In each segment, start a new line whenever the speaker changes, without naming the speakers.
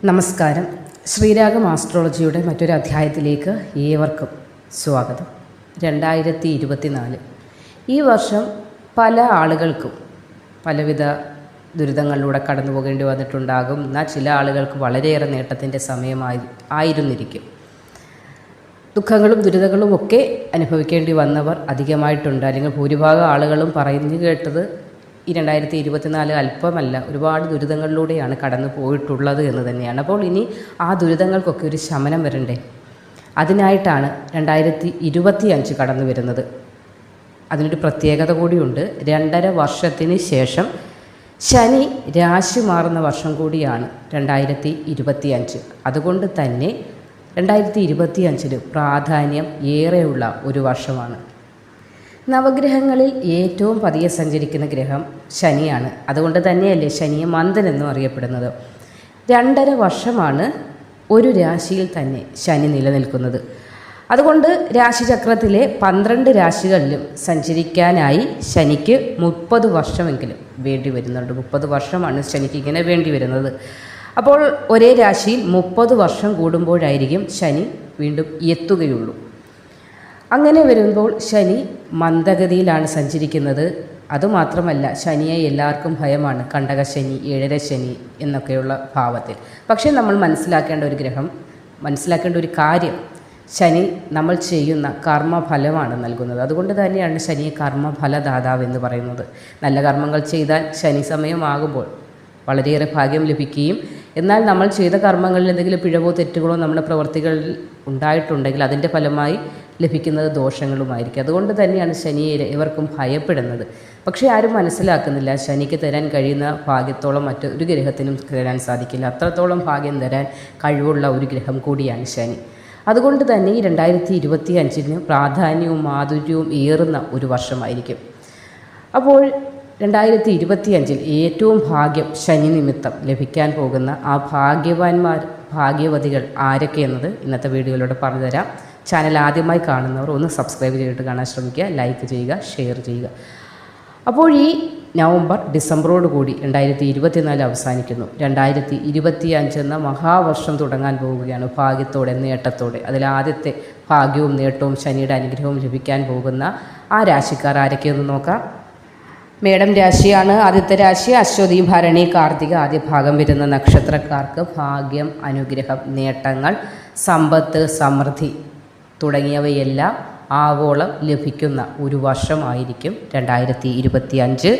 നമസ്കാരം. ശ്രീരാഗം ആസ്ട്രോളജിയുടെ മറ്റൊരു അധ്യായത്തിലേക്ക് ഏവർക്കും സ്വാഗതം. 2024 ഈ വർഷം പല ആളുകൾക്കും പലവിധ ദുരിതങ്ങളിലൂടെ കടന്നു പോകേണ്ടി വന്നിട്ടുണ്ടാകും. എന്നാൽ ചില ആളുകൾക്ക് വളരെയേറെ നേട്ടത്തിൻ്റെ സമയമായിരുന്നിരിക്കും. ദുഃഖങ്ങളും ദുരിതങ്ങളും ഒക്കെ അനുഭവിക്കേണ്ടി വന്നവർ അധികമായിട്ടുണ്ട്. അല്ലെങ്കിൽ ഭൂരിഭാഗം ആളുകളും പറഞ്ഞു കേട്ടത് ഈ 2024 അല്പമല്ല, ഒരുപാട് ദുരിതങ്ങളിലൂടെയാണ് കടന്നു പോയിട്ടുള്ളത് എന്ന് തന്നെയാണ്. അപ്പോൾ ഇനി ആ ദുരിതങ്ങൾക്കൊക്കെ ഒരു ശമനം വരണ്ടേ? അതിനായിട്ടാണ് 2025 കടന്നു വരുന്നത്. അതിനൊരു പ്രത്യേകത കൂടിയുണ്ട്. 2.5 വർഷത്തിന് ശേഷം ശനി രാശി മാറുന്ന വർഷം കൂടിയാണ് 2025. അതുകൊണ്ട് തന്നെ 2025 പ്രാധാന്യം ഏറെയുള്ള ഒരു വർഷമാണ്. നവഗ്രഹങ്ങളിൽ ഏറ്റവും പതിയെ സഞ്ചരിക്കുന്ന ഗ്രഹം ശനിയാണ്. അതുകൊണ്ട് തന്നെയല്ലേ ശനിയെ മന്ദൻ എന്നും അറിയപ്പെടുന്നത്. 2.5 വർഷമാണ് ഒരു രാശിയിൽ തന്നെ ശനി നിലനിൽക്കുന്നത്. അതുകൊണ്ട് രാശിചക്രത്തിലെ 12 രാശികളിലും സഞ്ചരിക്കാനായി ശനിക്ക് 30 വർഷമെങ്കിലും വേണ്ടി വരുന്നുണ്ട്. 30 വർഷമാണ് ശനിക്ക് ഇങ്ങനെ വേണ്ടി വരുന്നത്. അപ്പോൾ ഒരേ രാശിയിൽ 30 വർഷം കൂടുമ്പോഴായിരിക്കും ശനി വീണ്ടും എത്തുകയുള്ളൂ. അങ്ങനെ വരുമ്പോൾ ശനി മന്ദഗതിയിലാണ് സഞ്ചരിക്കുന്നത്. അതുമാത്രമല്ല, ശനിയെ എല്ലാവർക്കും ഭയമാണ്. കണ്ടകശനി, ഏഴര ശനി എന്നൊക്കെയുള്ള ഭാവത്തിൽ. പക്ഷേ നമ്മൾ മനസ്സിലാക്കേണ്ട ഒരു കാര്യം, ശനി നമ്മൾ ചെയ്യുന്ന കർമ്മഫലമാണ് നൽകുന്നത്. അതുകൊണ്ട് തന്നെയാണ് ശനിയെ കർമ്മഫലദാതാവ് എന്ന് പറയുന്നത്. നല്ല കർമ്മങ്ങൾ ചെയ്താൽ ശനി സമയമാകുമ്പോൾ വളരെയേറെ ഭാഗ്യം ലഭിക്കുകയും, എന്നാൽ നമ്മൾ ചെയ്ത കർമ്മങ്ങളിൽ എന്തെങ്കിലും പിഴവോ തെറ്റുകളോ നമ്മുടെ പ്രവൃത്തികളിൽ ഉണ്ടായിട്ടുണ്ടെങ്കിൽ അതിൻ്റെ ഫലമായി ലഭിക്കുന്നത് ദോഷങ്ങളുമായിരിക്കും. അതുകൊണ്ട് തന്നെയാണ് ശനിയെ ഇവർക്കും ഭയപ്പെടുന്നത്. പക്ഷേ ആരും മനസ്സിലാക്കുന്നില്ല, ശനിക്ക് തരാൻ കഴിയുന്ന ഭാഗ്യത്തോളം മറ്റൊരു ഗ്രഹത്തിനും തരാൻ സാധിക്കില്ല. അത്രത്തോളം ഭാഗ്യം തരാൻ കഴിവുള്ള ഒരു ഗ്രഹം കൂടിയാണ് ശനി. അതുകൊണ്ട് തന്നെ ഈ 2025 പ്രാധാന്യവും മാധുര്യവും ഏറുന്ന ഒരു വർഷമായിരിക്കും. അപ്പോൾ 2025 ഏറ്റവും ഭാഗ്യം ശനി നിമിത്തം ലഭിക്കാൻ പോകുന്ന ആ ഭാഗ്യവതികൾ ആരൊക്കെയെന്നത് ഇന്നത്തെ വീഡിയോയിലൂടെ പറഞ്ഞുതരാം. ചാനൽ ആദ്യമായി കാണുന്നവർ ഒന്ന് സബ്സ്ക്രൈബ് ചെയ്തിട്ട് കാണാൻ ശ്രമിക്കുക, ലൈക്ക് ചെയ്യുക, ഷെയർ ചെയ്യുക. അപ്പോൾ ഈ നവംബർ ഡിസംബറോട് കൂടി 2024 അവസാനിക്കുന്നു. 2025 എന്ന മഹാവർഷം തുടങ്ങാൻ പോവുകയാണ് ഭാഗ്യത്തോടെ, നേട്ടത്തോടെ. അതിലാദ്യത്തെ ഭാഗ്യവും നേട്ടവും ശനിയുടെ അനുഗ്രഹവും ലഭിക്കാൻ പോകുന്ന ആ രാശിക്കാർ ആരൊക്കെയെന്ന് നോക്കാം. മേടം രാശിയാണ് ആദ്യത്തെ രാശി. അശ്വതി, ഭരണി, കാർത്തിക ആദ്യ ഭാഗം വരുന്ന നക്ഷത്രക്കാർക്ക് ഭാഗ്യം, അനുഗ്രഹം, നേട്ടങ്ങൾ, സമ്പത്ത്, സമൃദ്ധി തുടങ്ങിയവയെല്ലാം ആവോളം ലഭിക്കുന്ന ഒരു വർഷമായിരിക്കും 2025.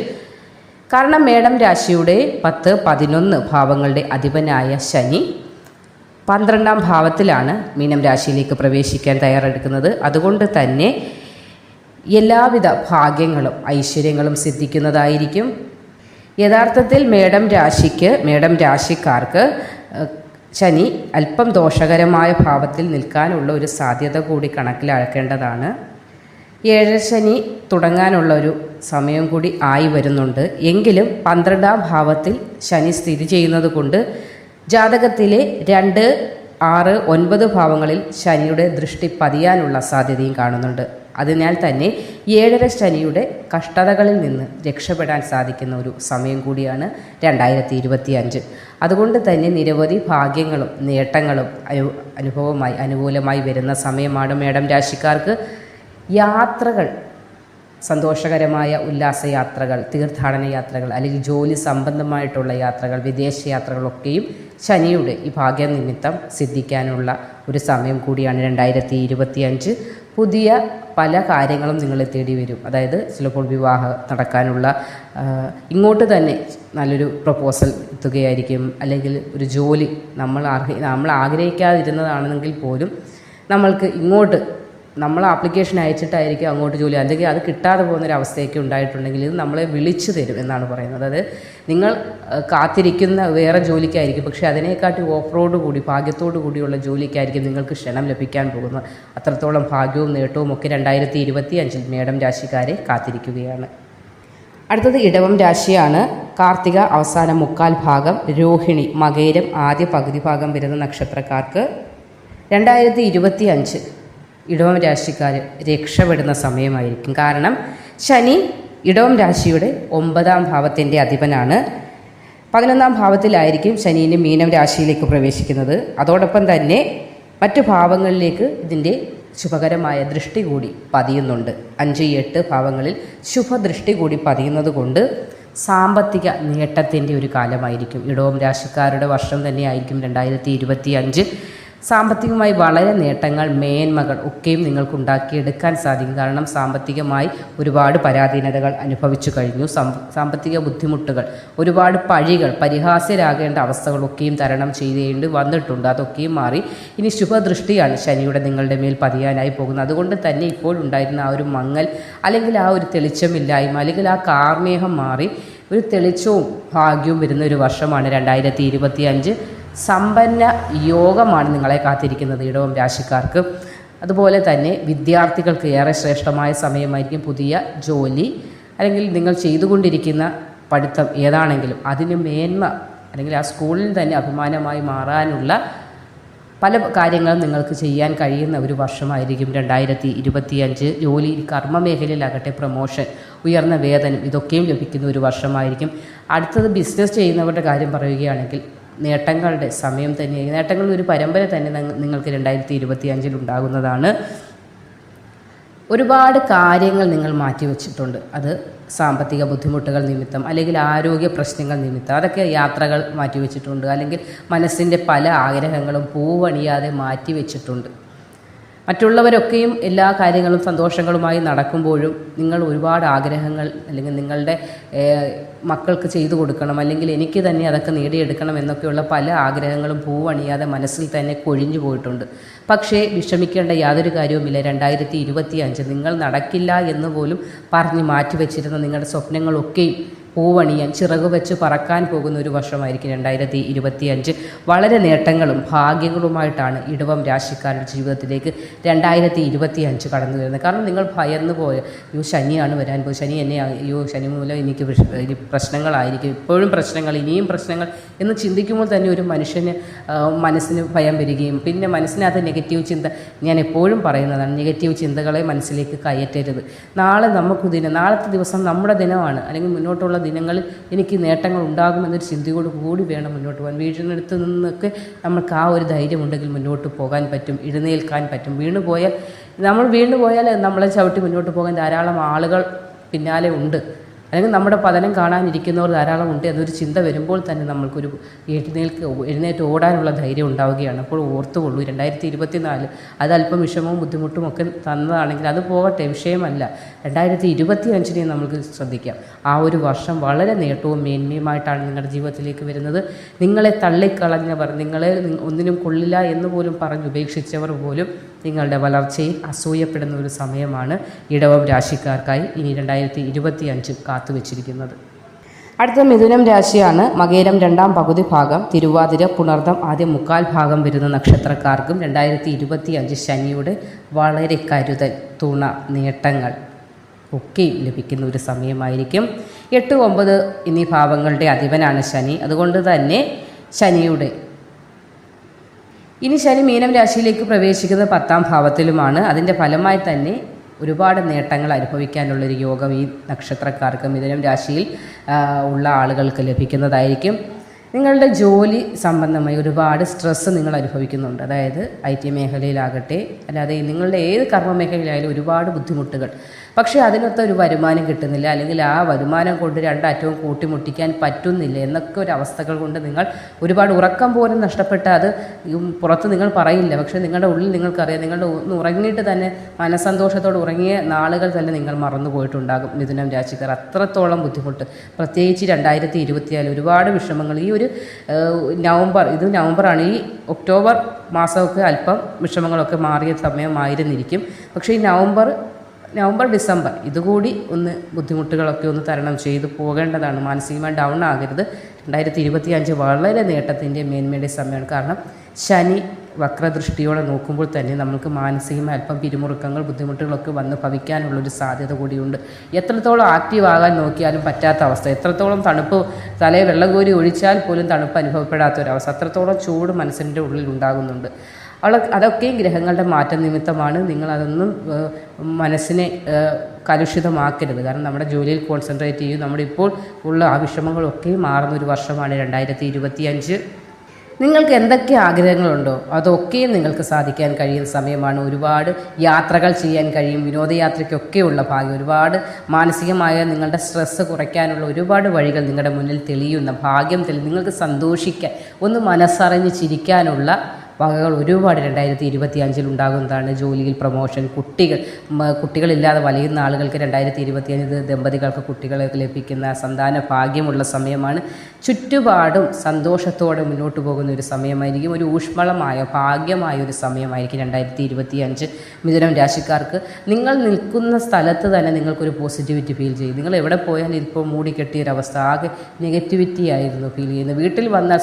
കാരണം മേടം രാശിയുടെ 10, 11 ഭാവങ്ങളുടെ അധിപനായ ശനി 12ാം ഭാവത്തിലാണ് മീനം രാശിയിലേക്ക് പ്രവേശിക്കാൻ തയ്യാറെടുക്കുന്നത്. അതുകൊണ്ട് തന്നെ എല്ലാവിധ ഭാഗ്യങ്ങളും ഐശ്വര്യങ്ങളും സിദ്ധിക്കുന്നതായിരിക്കും. യഥാർത്ഥത്തിൽ മേടം രാശിക്കാർക്ക് ശനി അല്പം ദോഷകരമായ ഭാവത്തിൽ നിൽക്കാനുള്ള ഒരു സാധ്യത കൂടി കണക്കിലാക്കേണ്ടതാണ്. ഏഴര ശനി തുടങ്ങാനുള്ള ഒരു സമയം കൂടി ആയി വരുന്നുണ്ട്. എങ്കിലും 12ാം ഭാവത്തിൽ ശനി സ്ഥിതി ചെയ്യുന്നത് കൊണ്ട് ജാതകത്തിലെ 2, 6, 9 ഭാവങ്ങളിൽ ശനിയുടെ ദൃഷ്ടി പതിയാനുള്ള സാധ്യതയും കാണുന്നുണ്ട്. അതിനാൽ തന്നെ ഏഴര ശനിയുടെ കഷ്ടതകളിൽ നിന്ന് രക്ഷപ്പെടാൻ സാധിക്കുന്ന ഒരു സമയം കൂടിയാണ് 2025. അതുകൊണ്ട് തന്നെ നിരവധി ഭാഗ്യങ്ങളും നേട്ടങ്ങളും അനുകൂലമായി വരുന്ന സമയമാണ്. മേടം രാശിക്കാർക്ക് യാത്രകൾ, സന്തോഷകരമായ ഉല്ലാസയാത്രകൾ, തീർത്ഥാടന യാത്രകൾ, അല്ലെങ്കിൽ ജോലി സംബന്ധമായിട്ടുള്ള യാത്രകൾ, വിദേശ യാത്രകളൊക്കെയും ശനിയുടെ ഈ ഭാഗ്യം നിമിത്തം സിദ്ധിക്കാനുള്ള ഒരു സമയം കൂടിയാണ് 2025. പുതിയ പല കാര്യങ്ങളും നിങ്ങളെ തേടി വരും. അതായത് ചിലപ്പോൾ വിവാഹം നടക്കാനുള്ള ഇങ്ങോട്ട് തന്നെ നല്ലൊരു പ്രപ്പോസൽ എത്തുകയായിരിക്കും. അല്ലെങ്കിൽ ഒരു ജോലി നമ്മൾ ആഗ്രഹിക്കാതിരുന്നതാണെങ്കിൽ പോലും നമ്മൾക്ക് ഇങ്ങോട്ട് നമ്മൾ ആപ്ലിക്കേഷൻ അയച്ചിട്ടായിരിക്കും അങ്ങോട്ട് ജോലി, അല്ലെങ്കിൽ അത് കിട്ടാതെ പോകുന്നൊരവസ്ഥയൊക്കെ ഉണ്ടായിട്ടുണ്ടെങ്കിൽ ഇത് നമ്മളെ വിളിച്ചു തരും എന്നാണ് പറയുന്നത്. അതായത് നിങ്ങൾ കാത്തിരിക്കുന്ന വേറെ ജോലിക്കായിരിക്കും, പക്ഷേ അതിനെക്കാട്ടി ഓഫറോട് കൂടി ഭാഗ്യത്തോടു കൂടിയുള്ള ജോലിക്കായിരിക്കും നിങ്ങൾക്ക് ക്ഷണം ലഭിക്കാൻ പോകുന്നത്. അത്രത്തോളം ഭാഗ്യവും നേട്ടവും ഒക്കെ 2025 മേടം രാശിക്കാരെ കാത്തിരിക്കുകയാണ്. അടുത്തത് ഇടവം രാശിയാണ്. കാർത്തിക അവസാന 3/4 ഭാഗം, രോഹിണി, മകയിരം ആദ്യ പകുതി ഭാഗം വരുന്ന നക്ഷത്രക്കാർക്ക് 2025 ഇടവം രാശിക്കാർ രക്ഷപ്പെടുന്ന സമയമായിരിക്കും. കാരണം ശനി ഇടവം രാശിയുടെ 9ാം ഭാവത്തിൻ്റെ അധിപനാണ്. 11ാം ഭാവത്തിലായിരിക്കും ശനി മീനം രാശിയിലേക്ക് പ്രവേശിക്കുന്നത്. അതോടൊപ്പം തന്നെ മറ്റു ഭാവങ്ങളിലേക്ക് ഇതിൻ്റെ ശുഭകരമായ ദൃഷ്ടി കൂടി പതിയുന്നുണ്ട്. 5, 8 ഭാവങ്ങളിൽ ശുഭദൃഷ്ടി കൂടി പതിയുന്നത് കൊണ്ട് സാമ്പത്തിക നേട്ടത്തിൻ്റെ ഒരു കാലമായിരിക്കും. ഇടവം രാശിക്കാരുടെ വർഷം തന്നെയായിരിക്കും 2025. സാമ്പത്തികമായി വളരെ നേട്ടങ്ങൾ, മേന്മകൾ ഒക്കെയും നിങ്ങൾക്ക് ഉണ്ടാക്കിയെടുക്കാൻ സാധിക്കും. കാരണം സാമ്പത്തികമായി ഒരുപാട് പരാധീനതകൾ അനുഭവിച്ചു കഴിഞ്ഞു. സാമ്പത്തിക ബുദ്ധിമുട്ടുകൾ, ഒരുപാട് പഴികൾ, പരിഹാസ്യരാകേണ്ട അവസ്ഥകളൊക്കെയും തരണം ചെയ്തേണ്ടി വന്നിട്ടുണ്ട്. അതൊക്കെയും മാറി ഇനി ശുഭദൃഷ്ടിയാണ് ശനിയുടെ നിങ്ങളുടെ മേൽ പതിയാനായി പോകുന്നത്. അതുകൊണ്ട് തന്നെ ഇപ്പോഴുണ്ടായിരുന്ന ആ ഒരു മങ്ങൽ, അല്ലെങ്കിൽ ആ ഒരു തെളിച്ചമില്ലായ്മ, അല്ലെങ്കിൽ ആ കാർമേഹം മാറി ഒരു തെളിച്ചവും ഭാഗ്യവും വരുന്ന ഒരു വർഷമാണ് 2025. സമ്പന്ന യോഗമാണ് നിങ്ങളെ കാത്തിരിക്കുന്നത് ഇടവം രാശിക്കാർക്ക്. അതുപോലെ തന്നെ വിദ്യാർത്ഥികൾക്ക് ഏറെ ശ്രേഷ്ഠമായ സമയമായിരിക്കും. പുതിയ ജോലി അല്ലെങ്കിൽ നിങ്ങൾ ചെയ്തുകൊണ്ടിരിക്കുന്ന പഠിത്തം ഏതാണെങ്കിലും അതിന് മേന്മ, അല്ലെങ്കിൽ ആ സ്കൂളിൽ തന്നെ അഭിമാനമായി മാറാനുള്ള പല കാര്യങ്ങളും നിങ്ങൾക്ക് ചെയ്യാൻ കഴിയുന്ന ഒരു വർഷമായിരിക്കും 2025. ജോലി, കർമ്മമേഖലയിലാകട്ടെ പ്രമോഷൻ, ഉയർന്ന വേതനം ഇതൊക്കെയും ലഭിക്കുന്ന ഒരു വർഷമായിരിക്കും. അടുത്തത് ബിസിനസ് ചെയ്യുന്നവരുടെ കാര്യം പറയുകയാണെങ്കിൽ നേട്ടങ്ങളുടെ സമയം തന്നെ, നേട്ടങ്ങളുടെ ഒരു പരമ്പര തന്നെ നിങ്ങൾക്ക് 2025 ഉണ്ടാകുന്നതാണ്. ഒരുപാട് കാര്യങ്ങൾ നിങ്ങൾ മാറ്റിവെച്ചിട്ടുണ്ട്. അത് സാമ്പത്തിക ബുദ്ധിമുട്ടുകൾ നിമിത്തം, അല്ലെങ്കിൽ ആരോഗ്യ പ്രശ്നങ്ങൾ നിമിത്തം, അതൊക്കെ യാത്രകൾ മാറ്റിവെച്ചിട്ടുണ്ട്. അല്ലെങ്കിൽ മനസ്സിൻ്റെ പല ആഗ്രഹങ്ങളും പൂവണിയാതെ മാറ്റിവെച്ചിട്ടുണ്ട്. മറ്റുള്ളവരൊക്കെയും എല്ലാ കാര്യങ്ങളും സന്തോഷങ്ങളുമായി നടക്കുമ്പോഴും നിങ്ങൾ ഒരുപാട് ആഗ്രഹങ്ങൾ, അല്ലെങ്കിൽ നിങ്ങളുടെ മക്കൾക്ക് ചെയ്തു കൊടുക്കണം, അല്ലെങ്കിൽ എനിക്ക് തന്നെ അതൊക്കെ നേടിയെടുക്കണം എന്നൊക്കെയുള്ള പല ആഗ്രഹങ്ങളും പൂവണിയാതെ മനസ്സിൽ തന്നെ കൊഴിഞ്ഞു പോയിട്ടുണ്ട്. പക്ഷേ വിഷമിക്കേണ്ട യാതൊരു കാര്യവുമില്ല. 2025 നിങ്ങൾ നടക്കില്ല എന്ന് പോലും പറഞ്ഞ് മാറ്റിവെച്ചിരുന്ന നിങ്ങളുടെ സ്വപ്നങ്ങളൊക്കെയും പൂവണിയാൻ, ചിറക് വെച്ച് പറക്കാൻ പോകുന്ന ഒരു വർഷമായിരിക്കും 2025. വളരെ നേട്ടങ്ങളും ഭാഗ്യങ്ങളുമായിട്ടാണ് ഇടവം രാശിക്കാരുടെ ജീവിതത്തിലേക്ക് 2025 കടന്നു വരുന്നത്. കാരണം നിങ്ങൾ ഭയന്നു പോയ, ശനിയാണ് വരാൻ പോയി, ശനി എന്നെ, ശനി മൂലം എനിക്ക് പ്രശ്നങ്ങളായിരിക്കും, ഇപ്പോഴും പ്രശ്നങ്ങൾ, ഇനിയും പ്രശ്നങ്ങൾ എന്ന് ചിന്തിക്കുമ്പോൾ തന്നെ ഒരു മനുഷ്യന് മനസ്സിന് ഭയം വരികയും, പിന്നെ മനസ്സിനകത്ത് നെഗറ്റീവ് ചിന്ത, ഞാൻ എപ്പോഴും പറയുന്നതാണ്, നെഗറ്റീവ് ചിന്തകളെ മനസ്സിലേക്ക് കയറ്റരുത്. നാളത്തെ ദിവസം നമ്മുടെ ദിനമാണ്, അല്ലെങ്കിൽ മുന്നോട്ടുള്ള ദിനങ്ങളിൽ എനിക്ക് നേട്ടങ്ങൾ ഉണ്ടാകുമെന്നൊരു ചിന്തയോട് കൂടി വേണം മുന്നോട്ട് പോകാൻ. വീടിനടുത്ത് നിന്നൊക്കെ നമുക്ക് ആ ഒരു ധൈര്യമുണ്ടെങ്കിൽ മുന്നോട്ട് പോകാൻ പറ്റും, എഴുന്നേൽക്കാൻ പറ്റും. വീണുപോയാൽ നമ്മളെ ചവിട്ടി മുന്നോട്ട് പോകാൻ ധാരാളം ആളുകൾ പിന്നാലെ ഉണ്ട്, അല്ലെങ്കിൽ നമ്മുടെ പതനം കാണാനിരിക്കുന്നവർ ധാരാളം ഉണ്ട് എന്നൊരു ചിന്ത വരുമ്പോൾ തന്നെ നമ്മൾക്കൊരു എഴുന്നേറ്റ് ഓടാനുള്ള ധൈര്യം ഉണ്ടാവുകയാണ്. അപ്പോൾ ഓർത്തുകൊള്ളൂ, 2024 അതല്പം വിഷമവും ബുദ്ധിമുട്ടും ഒക്കെ തന്നതാണെങ്കിൽ അത് പോകട്ടെ, വിഷയമല്ല. 2025 നമുക്ക് ശ്രദ്ധിക്കാം. ആ ഒരു വർഷം വളരെ നേട്ടവും മേന്മയുമായിട്ടാണ് നിങ്ങളുടെ ജീവിതത്തിലേക്ക് വരുന്നത്. നിങ്ങളെ തള്ളിക്കളഞ്ഞവർ, നിങ്ങളെ ഒന്നിനും കൊള്ളില്ല എന്ന് പോലും ഉപേക്ഷിച്ചവർ പോലും നിങ്ങളുടെ വളർച്ചയിൽ അസൂയപ്പെടുന്ന ഒരു സമയമാണ് ഇടവം രാശിക്കാർക്കായി ഇനി 2025 കാത്തുവച്ചിരിക്കുന്നത്. അടുത്ത മിഥുനം രാശിയാണ്. മകേരം 2ാം പകുതി ഭാഗം, തിരുവാതിര, പുണർദം ആദ്യം 1/4 ഭാഗം വരുന്ന നക്ഷത്രക്കാർക്കും 2025 ശനിയുടെ വളരെ കരുതൽ, തുണ, നേട്ടങ്ങൾ ഒക്കെയും ലഭിക്കുന്ന ഒരു സമയമായിരിക്കും. 8, 9 എന്നീ ഭാവങ്ങളുടെ അധിപനാണ് ശനി. അതുകൊണ്ട് തന്നെ ശനി മീനം രാശിയിലേക്ക് പ്രവേശിക്കുന്നത് 10ാം ഭാവത്തിലുമാണ്. അതിൻ്റെ ഫലമായി തന്നെ ഒരുപാട് നേട്ടങ്ങൾ അനുഭവിക്കാനുള്ളൊരു യോഗം ഈ നക്ഷത്രക്കാർക്ക്, മിഥുനം രാശിയിൽ ഉള്ള ആളുകൾക്ക് ലഭിക്കുന്നതായിരിക്കും. നിങ്ങളുടെ ജോലി സംബന്ധമായി ഒരുപാട് സ്ട്രെസ്സ് നിങ്ങൾ അനുഭവിക്കുന്നുണ്ട്. അതായത് IT മേഖലയിലാകട്ടെ, അല്ലാതെ നിങ്ങളുടെ ഏത് കർമ്മ മേഖലയിലായാലും ഒരുപാട് ബുദ്ധിമുട്ടുകൾ. പക്ഷേ അതിനൊത്ത ഒരു വരുമാനം കിട്ടുന്നില്ല, അല്ലെങ്കിൽ ആ വരുമാനം കൊണ്ട് രണ്ടറ്റവും കൂട്ടിമുട്ടിക്കാൻ പറ്റുന്നില്ല എന്നൊക്കെ ഒരു അവസ്ഥകൾ കൊണ്ട് നിങ്ങൾ ഒരുപാട് ഉറക്കം പോലും നഷ്ടപ്പെട്ട, അത് പുറത്ത് നിങ്ങൾ പറയില്ല, പക്ഷേ നിങ്ങളുടെ ഉള്ളിൽ നിങ്ങൾക്കറിയാം. നിങ്ങളുടെ ഒന്ന് ഉറങ്ങിയിട്ട് തന്നെ മനസ്സന്തോഷത്തോടെ ഉറങ്ങിയ നാളുകൾ തന്നെ നിങ്ങൾ മറന്നു പോയിട്ടുണ്ടാകും. മിഥുനം രാശിക്കാർ അത്രത്തോളം ബുദ്ധിമുട്ട്, പ്രത്യേകിച്ച് 2024 ഒരുപാട് വിഷമങ്ങൾ. ഈ ഒരു നവംബറാണ്. ഈ ഒക്ടോബർ മാസമൊക്കെ അല്പം വിഷമങ്ങളൊക്കെ മാറിയ സമയമായിരുന്നിരിക്കും. പക്ഷേ ഈ നവംബർ ഡിസംബർ ഇതുകൂടി ഒന്ന് ബുദ്ധിമുട്ടുകളൊക്കെ ഒന്ന് തരണം ചെയ്തു പോകേണ്ടതാണ്. മാനസികമായി ഡൗൺ ആകരുത്. 2025 വളരെ നേട്ടത്തിൻ്റെ മേന്മയുടെ സമയമാണ്. കാരണം ശനി വക്രദൃഷ്ടിയോടെ നോക്കുമ്പോൾ തന്നെ നമുക്ക് മാനസികമായി അല്പം പിരിമുറുക്കങ്ങൾ, ബുദ്ധിമുട്ടുകളൊക്കെ വന്ന് ഭവിക്കാനുള്ളൊരു സാധ്യത കൂടിയുണ്ട്. എത്രത്തോളം ആക്റ്റീവ് ആകാൻ നോക്കിയാലും പറ്റാത്ത അവസ്ഥ, എത്രത്തോളം തണുപ്പ്, തലയെ വെള്ളം കോരി ഒഴിച്ചാൽ പോലും തണുപ്പ് അനുഭവപ്പെടാത്തൊരവസ്ഥ, അത്രത്തോളം ചൂട് മനസ്സിൻ്റെ ഉള്ളിൽ ഉണ്ടാകുന്നുണ്ട്. അതൊക്കെയും ഗ്രഹങ്ങളുടെ മാറ്റം നിമിത്തമാണ്. നിങ്ങളതൊന്നും മനസ്സിനെ കലുഷിതമാക്കരുത്. കാരണം നമ്മുടെ ജോലിയിൽ കോൺസെൻട്രേറ്റ് ചെയ്യും. നമ്മുടെ ഇപ്പോൾ ഉള്ള ആ വിഷമങ്ങളൊക്കെ മാറുന്നൊരു വർഷമാണ് 2025. നിങ്ങൾക്ക് എന്തൊക്കെ ആഗ്രഹങ്ങളുണ്ടോ അതൊക്കെയും നിങ്ങൾക്ക് സാധിക്കാൻ കഴിയുന്ന സമയമാണ്. ഒരുപാട് യാത്രകൾ ചെയ്യാൻ കഴിയും. വിനോദയാത്രയ്ക്കൊക്കെയുള്ള ഭാഗ്യം, ഒരുപാട് മാനസികമായ നിങ്ങളുടെ സ്ട്രെസ്സ് കുറയ്ക്കാനുള്ള ഒരുപാട് വഴികൾ നിങ്ങളുടെ മുന്നിൽ തെളിയുന്ന ഭാഗ്യം നിങ്ങൾക്ക് സന്തോഷിക്കാൻ, ഒന്ന് മനസ്സറിഞ്ഞ് ചിരിക്കാനുള്ള വകകൾ ഒരുപാട് 2025 ഉണ്ടാകുന്നതാണ്. ജോലിയിൽ പ്രൊമോഷൻ, കുട്ടികളില്ലാതെ വലയുന്ന ആളുകൾക്ക് 2025 ദമ്പതികൾക്ക് കുട്ടികളെ ലഭിക്കുന്ന സന്താന ഭാഗ്യമുള്ള സമയമാണ്. ചുറ്റുപാടും സന്തോഷത്തോടെ മുന്നോട്ട് പോകുന്ന ഒരു സമയമായിരിക്കും. ഒരു ഊഷ്മളമായ ഭാഗ്യമായ ഒരു സമയമായിരിക്കും 2025 മിഥുനം രാശിക്കാർക്ക്. നിങ്ങൾ നിൽക്കുന്ന സ്ഥലത്ത് തന്നെ നിങ്ങൾക്കൊരു പോസിറ്റിവിറ്റി ഫീൽ ചെയ്യും. നിങ്ങൾ എവിടെ പോയാലും ഇപ്പോൾ മൂടിക്കെട്ടിയൊരവസ്ഥ, ആകെ നെഗറ്റിവിറ്റി ആയിരുന്നു ഫീൽ ചെയ്യുന്നത്. വീട്ടിൽ വന്നാൽ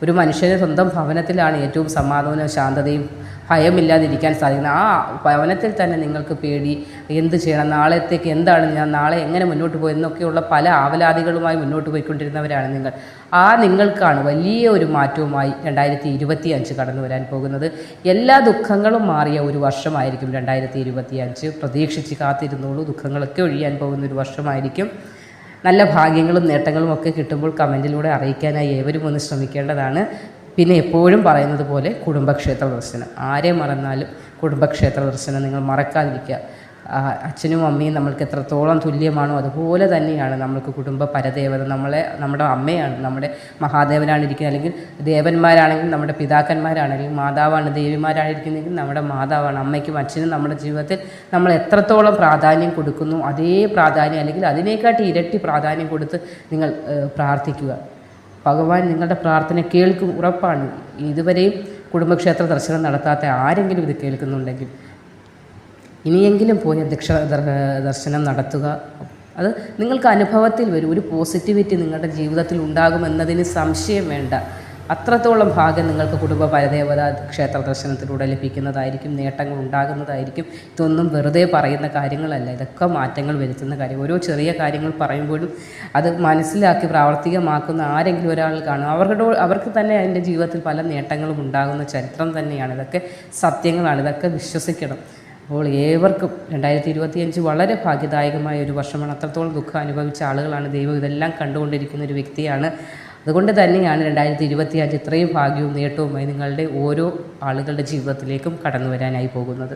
ഒരു മനുഷ്യന് സ്വന്തം ഭവനത്തിലാണ് ഏറ്റവും സമാധാനവും ശാന്തതയും ഭയമില്ലാതിരിക്കാൻ സാധിക്കുന്നത്. ആ ഭവനത്തിൽ തന്നെ നിങ്ങൾക്ക് പേടി, എന്ത് ചെയ്യണം, നാളത്തേക്ക് എന്താണ് ഞാൻ, നാളെ എങ്ങനെ മുന്നോട്ട് പോകും എന്നൊക്കെയുള്ള പല ആവലാതികളുമായി മുന്നോട്ട് പോയിക്കൊണ്ടിരുന്നവരാണ് നിങ്ങൾ. നിങ്ങൾക്കാണ് വലിയ ഒരു മാറ്റവുമായി 2025 കടന്നു വരാൻ പോകുന്നത്. എല്ലാ ദുഃഖങ്ങളും മാറിയ ഒരു വർഷമായിരിക്കും 2025. പ്രതീക്ഷിച്ച് കാത്തിരുന്നോളൂ. ദുഃഖങ്ങളൊക്കെ ഒഴിയാൻ പോകുന്ന ഒരു വർഷമായിരിക്കും. നല്ല ഭാഗ്യങ്ങളും നേട്ടങ്ങളും ഒക്കെ കിട്ടുമ്പോൾ കമൻറ്റിലൂടെ അറിയിക്കാനായി ഏവരും ഒന്ന് ശ്രമിക്കേണ്ടതാണ്. പിന്നെ എപ്പോഴും പറയുന്നത് പോലെ കുടുംബക്ഷേത്ര ദർശനം, ആരെ മറന്നാലും കുടുംബക്ഷേത്ര ദർശനം നിങ്ങൾ മറക്കാതിരിക്കുക. അച്ഛനും അമ്മയും നമ്മൾക്ക് എത്രത്തോളം തുല്യമാണോ അതുപോലെ തന്നെയാണ് നമ്മൾക്ക് കുടുംബ പരദേവത. നമ്മുടെ അമ്മയാണ്, നമ്മുടെ മഹാദേവനാണ് ഇരിക്കുന്നത്, അല്ലെങ്കിൽ ദേവന്മാരാണെങ്കിൽ നമ്മുടെ പിതാക്കന്മാരാണെങ്കിൽ, മാതാവാണ് ദേവിമാരാണിരിക്കുന്നതെങ്കിൽ നമ്മുടെ മാതാവാണ്. അമ്മയ്ക്കും അച്ഛനും നമ്മുടെ ജീവിതത്തിൽ നമ്മൾ എത്രത്തോളം പ്രാധാന്യം കൊടുക്കുന്നു അതേ പ്രാധാന്യം, അല്ലെങ്കിൽ അതിനേക്കാട്ടി ഇരട്ടി പ്രാധാന്യം കൊടുത്ത് നിങ്ങൾ പ്രാർത്ഥിക്കുക. ഭഗവാൻ നിങ്ങളുടെ പ്രാർത്ഥന കേൾക്കും, ഉറപ്പാണ്. ഇതുവരെയും കുടുംബക്ഷേത്ര ദർശനം നടത്താത്ത ആരെങ്കിലും ഇത് കേൾക്കുന്നുണ്ടെങ്കിൽ ഇനിയെങ്കിലും പോയി ദർശനം നടത്തുക. അത് നിങ്ങൾക്ക് അനുഭവത്തിൽ വരും. ഒരു പോസിറ്റിവിറ്റി നിങ്ങളുടെ ജീവിതത്തിൽ ഉണ്ടാകുമെന്നതിന് സംശയം വേണ്ട. അത്രത്തോളം ഭാഗ്യം നിങ്ങൾക്ക് കുടുംബ പരദേവത ക്ഷേത്ര ദർശനത്തിലൂടെ ലഭിക്കുന്നതായിരിക്കും. നേട്ടങ്ങൾ ഉണ്ടാകുന്നതായിരിക്കും. ഇതൊന്നും വെറുതെ പറയുന്ന കാര്യങ്ങളല്ല, ഇതൊക്കെ മാറ്റങ്ങൾ വരുത്തുന്ന കാര്യം. ഓരോ ചെറിയ കാര്യങ്ങൾ പറയുമ്പോഴും അത് മനസ്സിലാക്കി പ്രാവർത്തികമാക്കുന്ന ആരെങ്കിലും ഒരാൾ കാണും. അവർക്ക് തന്നെ അതിൻ്റെ ജീവിതത്തിൽ പല നേട്ടങ്ങളും ഉണ്ടാകുന്ന ചരിത്രം തന്നെയാണ്. ഇതൊക്കെ സത്യങ്ങളാണ്, ഇതൊക്കെ വിശ്വസിക്കണം. അപ്പോൾ ഏവർക്കും 2025 വളരെ ഭാഗ്യദായകമായ ഒരു വർഷമാണ്. അത്രത്തോളം ദുഃഖം അനുഭവിച്ച ആളുകളാണ്. ദൈവം ഇതെല്ലാം കണ്ടുകൊണ്ടിരിക്കുന്ന ഒരു വ്യക്തിയാണ്. അതുകൊണ്ട് തന്നെയാണ് 2025 ഇത്രയും ഭാഗ്യവും നേട്ടവുമായി നിങ്ങളുടെ ഓരോ ആളുകളുടെ ജീവിതത്തിലേക്കും കടന്നു വരാനായി പോകുന്നത്.